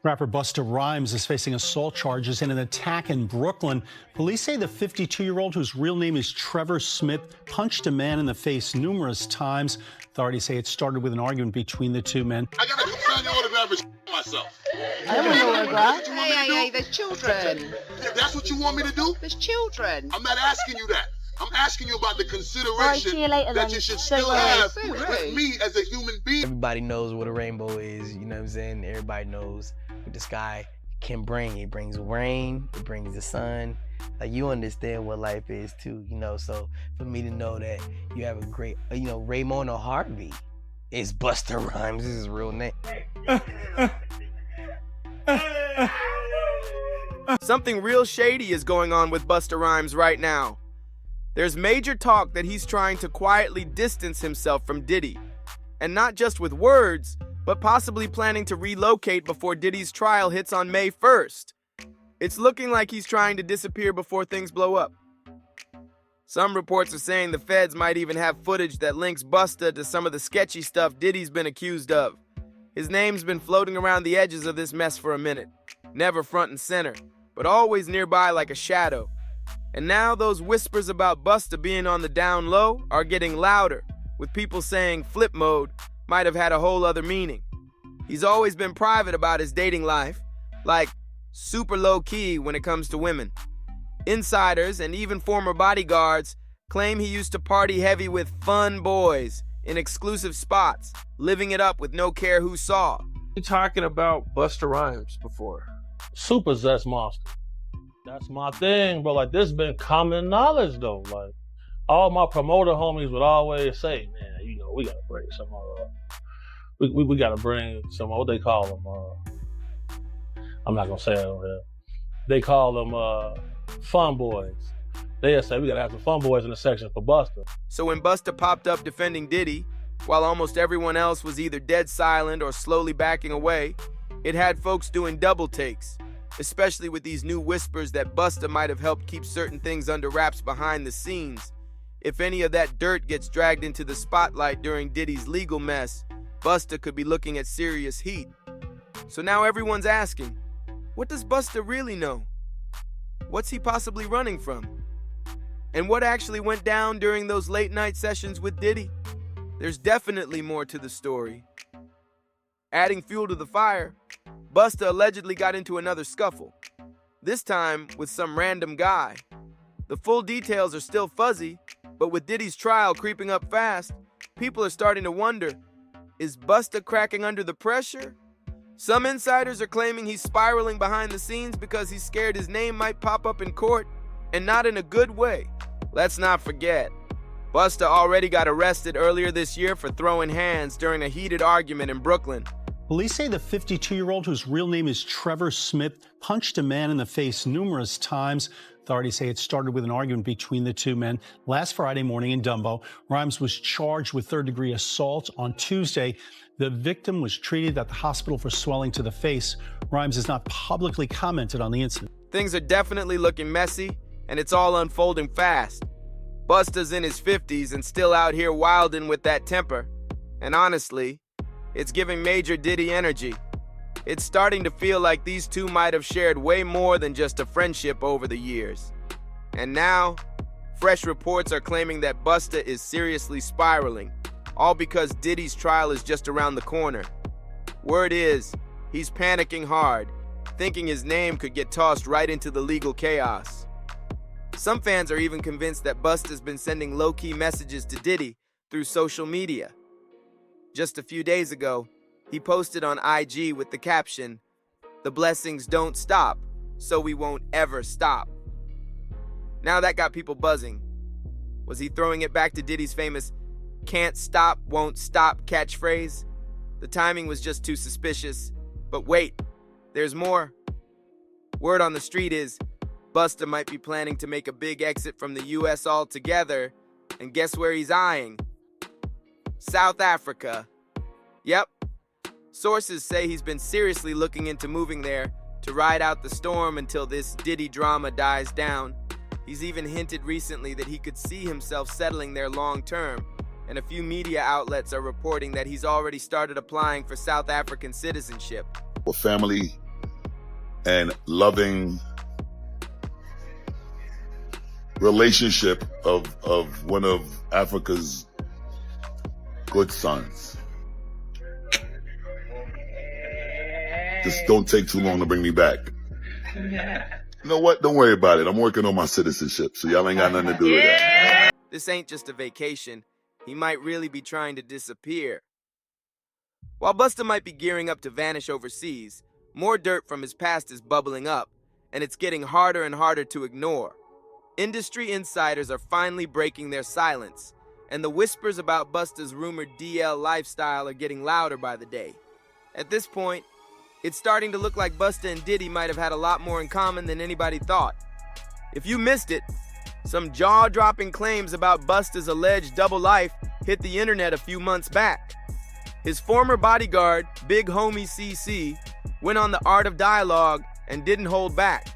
Rapper Busta Rhymes is facing assault charges in an attack in Brooklyn. Police say the 52-year-old, whose real name is Trevor Smith, punched a man in the face numerous times. Authorities say it started with an argument between the two men. I got a companion autograph and myself. I don't know what Hey, there's children. That's what you want me to do? There's children. I'm not asking you that. I'm asking you about the consideration that you should still have with me as a human being. Everybody knows what a rainbow is, you know what I'm saying? Everybody knows what the sky can bring. It brings rain, it brings the sun. Like, you understand what life is too, you know? So for me to know that you have a great, you know, Raymond Harvey is Busta Rhymes, this is his real name. Something real shady is going on with Busta Rhymes right now. There's major talk that he's trying to quietly distance himself from Diddy. And not just with words, but possibly planning to relocate before Diddy's trial hits on May 1st. It's looking like he's trying to disappear before things blow up. Some reports are saying the feds might even have footage that links Busta to some of the sketchy stuff Diddy's been accused of. His name's been floating around the edges of this mess for a minute. Never front and center, but always nearby like a shadow. And now those whispers about Busta being on the down low are getting louder, with people saying flip mode might have had a whole other meaning. He's always been private about his dating life, like super low-key when it comes to women. Insiders and even former bodyguards claim he used to party heavy with fun boys in exclusive spots, living it up with no care who saw. You talking about Busta Rhymes before? Super zest monster. That's my thing, bro. Like, this has been common knowledge, though. Like, all my promoter homies would always say, man, you know, we gotta bring some, we gotta bring some, what they call them, I'm not gonna say it on here. They call them, fun boys. They'll say, we gotta have some fun boys in the section for Busta. So when Busta popped up defending Diddy, while almost everyone else was either dead silent or slowly backing away, it had folks doing double takes. Especially with these new whispers that Busta might have helped keep certain things under wraps behind the scenes. If any of that dirt gets dragged into the spotlight during Diddy's legal mess, Busta could be looking at serious heat. So now everyone's asking, what does Busta really know? What's he possibly running from? And what actually went down during those late night sessions with Diddy? There's definitely more to the story. Adding fuel to the fire, Busta allegedly got into another scuffle, this time with some random guy. The full details are still fuzzy, but with Diddy's trial creeping up fast, people are starting to wonder, is Busta cracking under the pressure? Some insiders are claiming he's spiraling behind the scenes because he's scared his name might pop up in court, and not in a good way. Let's not forget, Busta already got arrested earlier this year for throwing hands during a heated argument in Brooklyn. Police say the 52-year-old, whose real name is Trevor Smith, punched a man in the face numerous times. Authorities say it started with an argument between the two men last Friday morning in Dumbo. Rhymes was charged with third-degree assault on Tuesday. The victim was treated at the hospital for swelling to the face. Rhymes has not publicly commented on the incident. Things are definitely looking messy, and it's all unfolding fast. Busta's in his 50s and still out here wildin' with that temper. And honestly, it's giving Major Diddy energy. It's starting to feel like these two might have shared way more than just a friendship over the years. And now, fresh reports are claiming that Busta is seriously spiraling, all because Diddy's trial is just around the corner. Word is, he's panicking hard, thinking his name could get tossed right into the legal chaos. Some fans are even convinced that Busta's been sending low-key messages to Diddy through social media. Just a few days ago, he posted on IG with the caption, "The blessings don't stop, so we won't ever stop." Now that got people buzzing. Was he throwing it back to Diddy's famous "can't stop, won't stop" catchphrase? The timing was just too suspicious. But wait, there's more. Word on the street is, Busta might be planning to make a big exit from the US altogether, and guess where he's eyeing? South Africa. Yep. Sources say he's been seriously looking into moving there to ride out the storm until this Diddy drama dies down. He's even hinted recently that he could see himself settling there long term, and a few media outlets are reporting that he's already started applying for South African citizenship. Well, family and loving relationship of one of Africa's good sons. Just don't take too long to bring me back. You know what? Don't worry about it. I'm working on my citizenship, so y'all ain't got nothing to do with that. This ain't just a vacation. He might really be trying to disappear. While Busta might be gearing up to vanish overseas, more dirt from his past is bubbling up, and it's getting harder and harder to ignore. Industry insiders are finally breaking their silence, and the whispers about Busta's rumored DL lifestyle are getting louder by the day. At this point, it's starting to look like Busta and Diddy might have had a lot more in common than anybody thought. If you missed it, some jaw-dropping claims about Busta's alleged double life hit the internet a few months back. His former bodyguard, Big Homie CC, went on the Art of Dialogue and didn't hold back.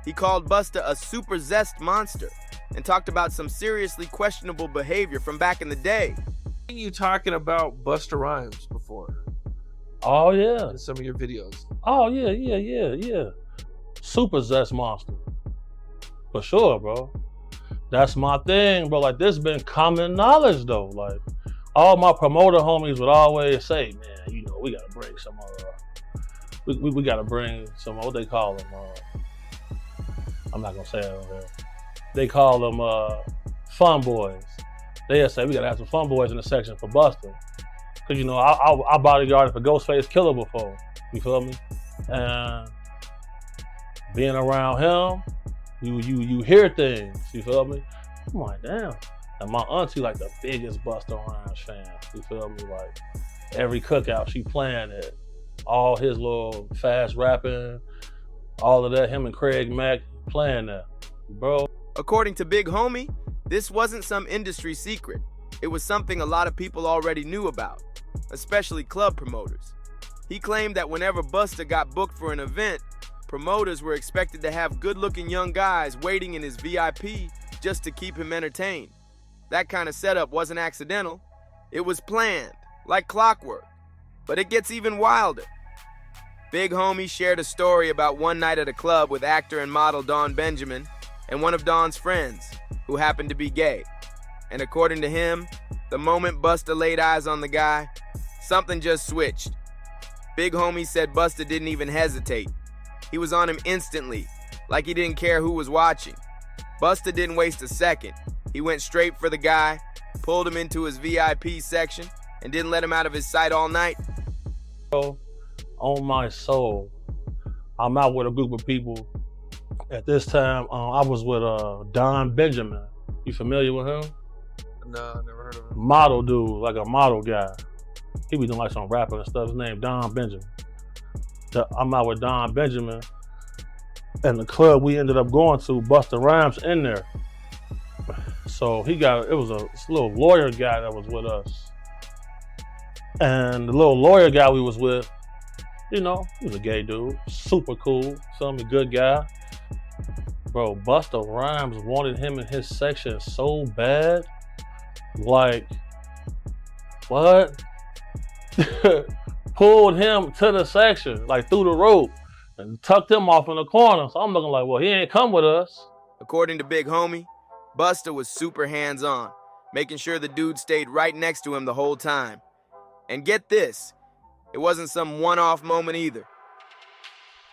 He called Busta a super zest monster and talked about some seriously questionable behavior from back in the day. You talking about Busta Rhymes before? Oh, yeah. In some of your videos. Oh, yeah. Super zest monster. For sure, bro. That's my thing, bro. Like, this been common knowledge, though. Like, all my promoter homies would always say, man, you know, we gotta bring some we gotta bring some, what they call them, I'm not gonna say it over here. They call them fun boys. They'll say, we gotta have some fun boys in the section for Busta. Cause you know, I bodyguarded for Ghostface Killer before, you feel me? And being around him, you hear things, you feel me? I'm like, damn. And my auntie like the biggest Busta Rhymes fan, you feel me? Like every cookout she playing it, all his little fast rapping, all of that, him and Craig Mack playing that, bro. According to Big Homie, this wasn't some industry secret. It was something a lot of people already knew about, especially club promoters. He claimed that whenever Busta got booked for an event, promoters were expected to have good-looking young guys waiting in his VIP just to keep him entertained. That kind of setup wasn't accidental. It was planned, like clockwork. But it gets even wilder. Big Homie shared a story about one night at a club with actor and model Don Benjamin and one of Don's friends, who happened to be gay. And according to him, the moment Busta laid eyes on the guy, something just switched. Big Homie said Busta didn't even hesitate. He was on him instantly, like he didn't care who was watching. Busta didn't waste a second. He went straight for the guy, pulled him into his VIP section, and didn't let him out of his sight all night. On my soul, I'm out with a group of people. At this time, I was with Don Benjamin. You familiar with him? No, never heard of him. Model dude, like a model guy. He be doing like some rapping and stuff. His name Don Benjamin. I'm out with Don Benjamin, and the club we ended up going to, Busta Rhymes in there. So it was a little lawyer guy that was with us. And the little lawyer guy we was with, you know, he was a gay dude, super cool, some good guy. Bro, Busta Rhymes wanted him in his section so bad. Like, what? Pulled him to the section, like through the rope, and tucked him off in the corner. So I'm looking like, well, he ain't come with us. According to Big Homie, Busta was super hands-on, making sure the dude stayed right next to him the whole time. And get this, it wasn't some one-off moment either.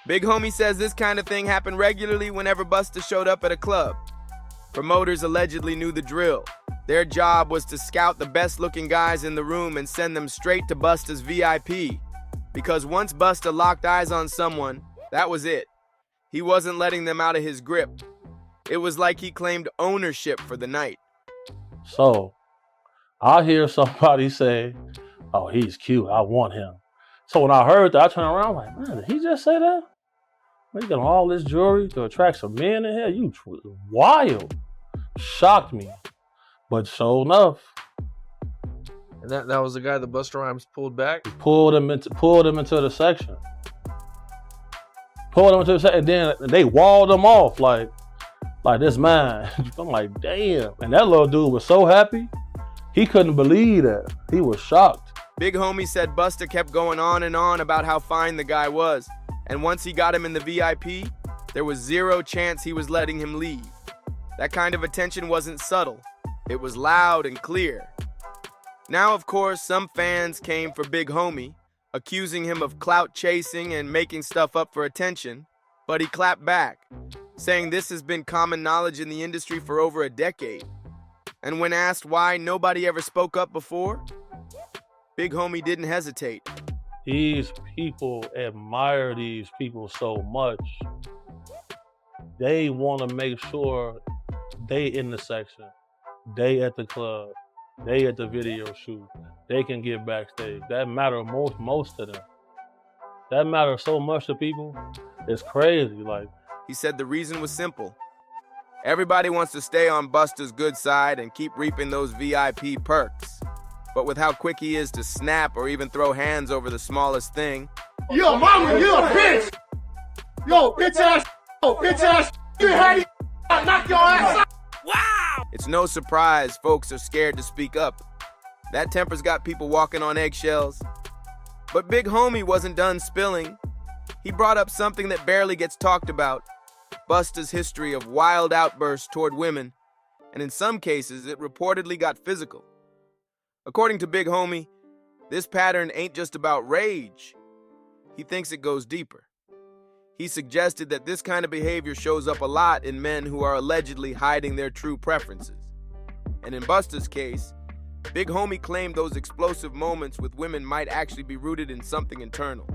Big Homie says this kind of thing happened regularly whenever Busta showed up at a club. Promoters allegedly knew the drill. Their job was to scout the best-looking guys in the room and send them straight to Busta's VIP. Because once Busta locked eyes on someone, that was it. He wasn't letting them out of his grip. It was like he claimed ownership for the night. So, I hear somebody say, oh, he's cute, I want him. So when I heard that, I turned around like, man, did he just say that? You got all this jewelry to attract some men in here? You wild. Shocked me. But sure enough. And that was the guy that Busta Rhymes pulled back? Pulled him into the section. And then they walled him off like this man. I'm like, damn. And that little dude was so happy. He couldn't believe that. He was shocked. Big Homie said Busta kept going on and on about how fine the guy was. And once he got him in the VIP, there was zero chance he was letting him leave. That kind of attention wasn't subtle. It was loud and clear. Now, of course, some fans came for Big Homie, accusing him of clout chasing and making stuff up for attention, but he clapped back, saying this has been common knowledge in the industry for over a decade. And when asked why nobody ever spoke up before, Big Homie didn't hesitate. These people admire these people so much. They want to make sure they in the section, they at the club, they at the video shoot, they can get backstage. That matters most to them. That matters so much to people. It's crazy. Like, he said the reason was simple. Everybody wants to stay on Busta's good side and keep reaping those VIP perks. But with how quick he is to snap or even throw hands over the smallest thing. Yo, mama, you a bitch! Yo, bitch ass! Yo, bitch ass! You had it! Knock your ass out! Wow! It's no surprise folks are scared to speak up. That temper's got people walking on eggshells. But Big Homie wasn't done spilling. He brought up something that barely gets talked about. Busta's history of wild outbursts toward women, and in some cases, it reportedly got physical. According to Big Homie, this pattern ain't just about rage. He thinks it goes deeper. He suggested that this kind of behavior shows up a lot in men who are allegedly hiding their true preferences. And in Busta's case, Big Homie claimed those explosive moments with women might actually be rooted in something internal,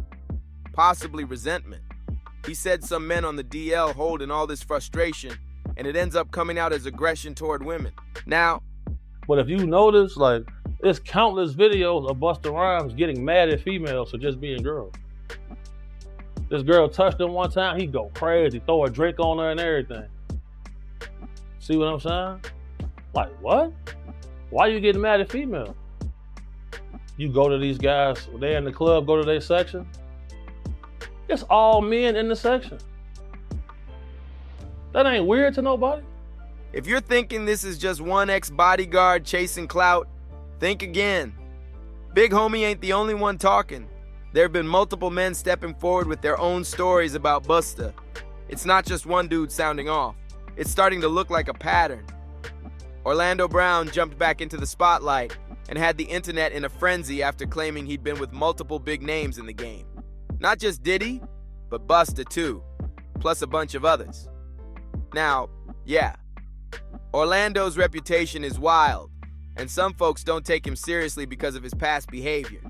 possibly resentment. He said some men on the DL hold in all this frustration, and it ends up coming out as aggression toward women. Now, but if you notice, like, there's countless videos of Busta Rhymes getting mad at females for just being girls. This girl touched him one time, he go crazy, throw a drink on her and everything. See what I'm saying? Like, what? Why you getting mad at females? You go to these guys, they're in the club, go to their section. It's all men in the section. That ain't weird to nobody. If you're thinking this is just one ex-bodyguard chasing clout, think again. Big Homie ain't the only one talking. There have been multiple men stepping forward with their own stories about Busta. It's not just one dude sounding off. It's starting to look like a pattern. Orlando Brown jumped back into the spotlight and had the internet in a frenzy after claiming he'd been with multiple big names in the game. Not just Diddy, but Busta too, plus a bunch of others. Now, yeah, Orlando's reputation is wild, and some folks don't take him seriously because of his past behavior.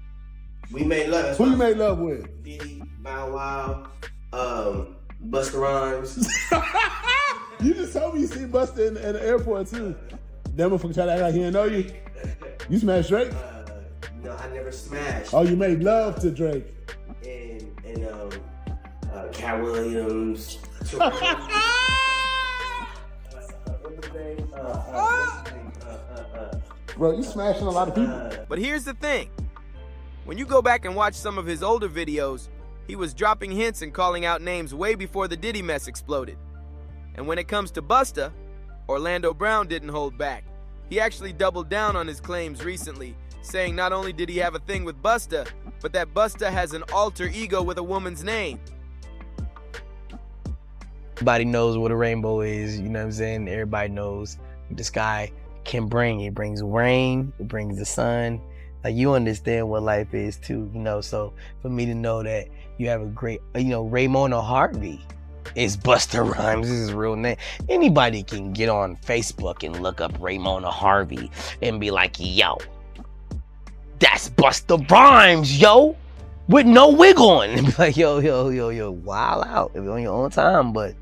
We made love. Who you made love with? Diddy, Bow Wow, Busta Rhymes. You just told me you see Busta in the airport too. That motherfucker try to act like he didn't know you. You smashed Drake? No, I never smashed. Oh, you made love to Drake. And Cat Williams. Bro, you smashing a lot of people. But here's the thing. When you go back and watch some of his older videos, he was dropping hints and calling out names way before the Diddy mess exploded. And when it comes to Busta, Orlando Brown didn't hold back. He actually doubled down on his claims recently, saying not only did he have a thing with Busta, but that Busta has an alter ego with a woman's name. Everybody knows what a rainbow is, you know what I'm saying? Everybody knows what the sky can bring. It brings rain, it brings the sun. Like, you understand what life is too, you know? So for me to know that you have a great, you know, Raymona Harvey is Busta Rhymes, this is his real name. Anybody can get on Facebook and look up Raymona Harvey and be like, yo, that's Busta Rhymes, yo, with no wig on. And be like, yo, wild out. If you're on your own time, but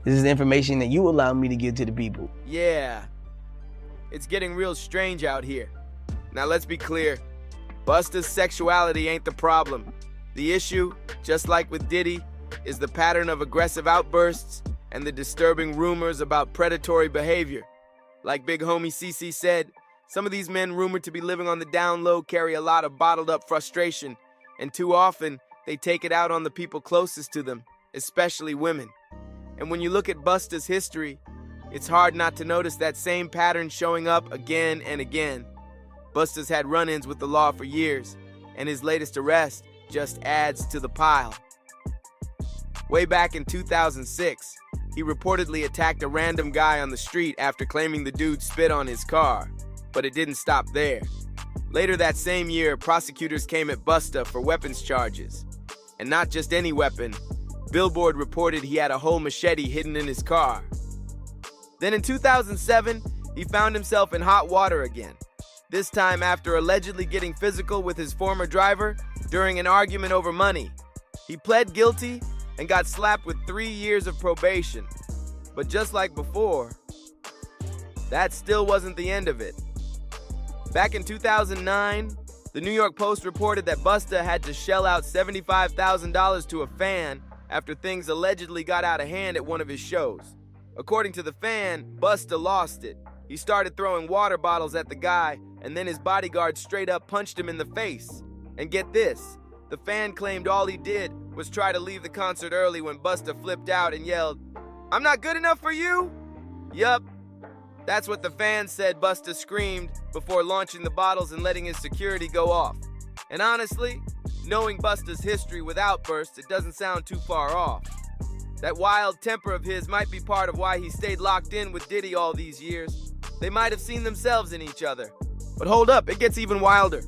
this is information that you allow me to give to the people. Yeah, it's getting real strange out here. Now let's be clear, Busta's sexuality ain't the problem. The issue, just like with Diddy, is the pattern of aggressive outbursts and the disturbing rumors about predatory behavior. Like Big Homie CC said, some of these men rumored to be living on the down low carry a lot of bottled up frustration, and too often they take it out on the people closest to them, especially women. And when you look at Busta's history, it's hard not to notice that same pattern showing up again and again. Busta's had run-ins with the law for years, and his latest arrest just adds to the pile. Way back in 2006, he reportedly attacked a random guy on the street after claiming the dude spit on his car. But it didn't stop there. Later that same year, prosecutors came at Busta for weapons charges. And not just any weapon. Billboard reported he had a whole machete hidden in his car. Then in 2007, he found himself in hot water again. This time after allegedly getting physical with his former driver during an argument over money. He pled guilty and got slapped with 3 years of probation. But just like before, that still wasn't the end of it. Back in 2009, the New York Post reported that Busta had to shell out $75,000 to a fan after things allegedly got out of hand at one of his shows. According to the fan, Busta lost it. He started throwing water bottles at the guy, and then his bodyguard straight up punched him in the face. And get this, the fan claimed all he did was try to leave the concert early when Busta flipped out and yelled, "I'm not good enough for you?" Yup, that's what the fan said Busta screamed before launching the bottles and letting his security go off. And honestly, knowing Busta's history with outbursts, it doesn't sound too far off. That wild temper of his might be part of why he stayed locked in with Diddy all these years. They might have seen themselves in each other. But hold up, it gets even wilder.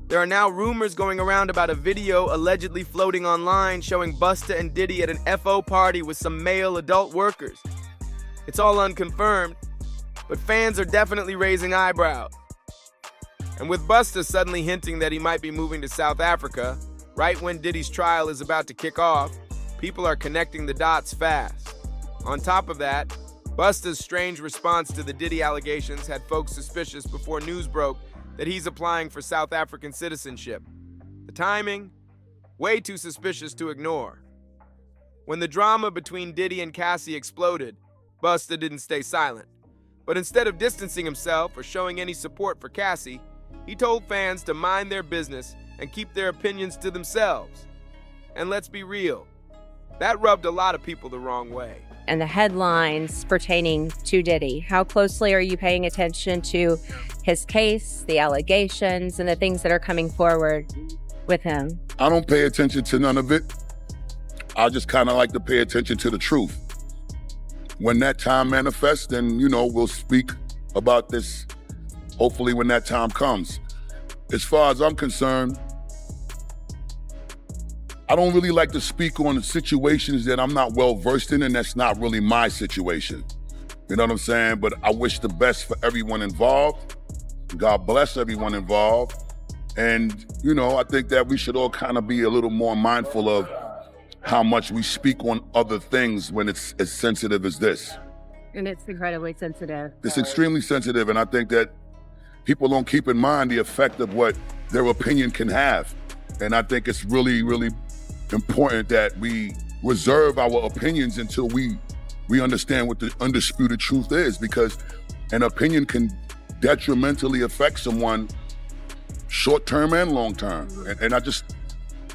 There are now rumors going around about a video allegedly floating online showing Busta and Diddy at an FO party with some male adult workers. It's all unconfirmed, but fans are definitely raising eyebrows. And with Busta suddenly hinting that he might be moving to South Africa, right when Diddy's trial is about to kick off, people are connecting the dots fast. On top of that, Busta's strange response to the Diddy allegations had folks suspicious before news broke that he's applying for South African citizenship. The timing, way too suspicious to ignore. When the drama between Diddy and Cassie exploded, Busta didn't stay silent. But instead of distancing himself or showing any support for Cassie, he told fans to mind their business and keep their opinions to themselves. And let's be real, that rubbed a lot of people the wrong way. And the headlines pertaining to Diddy, how closely are you paying attention to his case, the allegations, and the things that are coming forward with him? I don't pay attention to none of it. I just kind of like to pay attention to the truth. When that time manifests, then, we'll speak about this, hopefully when that time comes. As far as I'm concerned, I don't really like to speak on situations that I'm not well versed in, and that's not really my situation. You know what I'm saying? But I wish the best for everyone involved. God bless everyone involved. And, I think that we should all kind of be a little more mindful of how much we speak on other things when it's as sensitive as this. And it's incredibly sensitive. It's extremely sensitive, and I think that people don't keep in mind the effect of what their opinion can have. And I think it's really, really important that we reserve our opinions until we understand what the undisputed truth is, because an opinion can detrimentally affect someone short-term and long-term. And I just,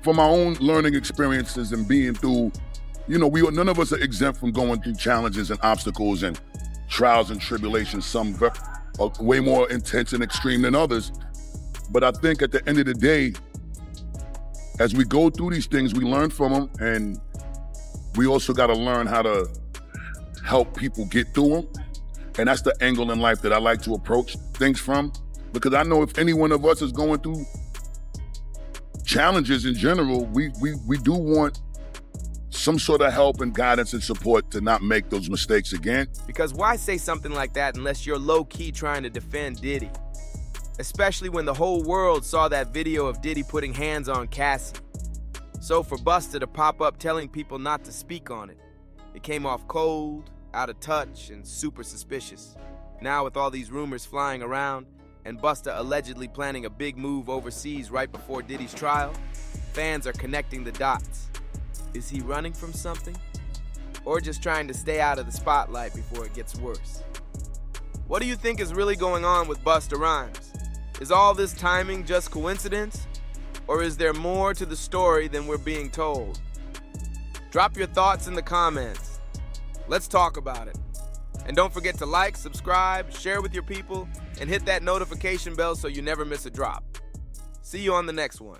from my own learning experiences and being through, none of us are exempt from going through challenges and obstacles and trials and tribulations, some are way more intense and extreme than others. But I think at the end of the day, as we go through these things, we learn from them, and we also got to learn how to help people get through them. And that's the angle in life that I like to approach things from, because I know if any one of us is going through challenges in general, we do want some sort of help and guidance and support to not make those mistakes again. Because why say something like that unless you're low-key trying to defend Diddy? Especially when the whole world saw that video of Diddy putting hands on Cassie. So for Busta to pop up telling people not to speak on it, it came off cold, out of touch, and super suspicious. Now with all these rumors flying around, and Busta allegedly planning a big move overseas right before Diddy's trial, fans are connecting the dots. Is he running from something? Or just trying to stay out of the spotlight before it gets worse? What do you think is really going on with Busta Rhymes? Is all this timing just coincidence? Or is there more to the story than we're being told? Drop your thoughts in the comments. Let's talk about it. And don't forget to like, subscribe, share with your people, and hit that notification bell so you never miss a drop. See you on the next one.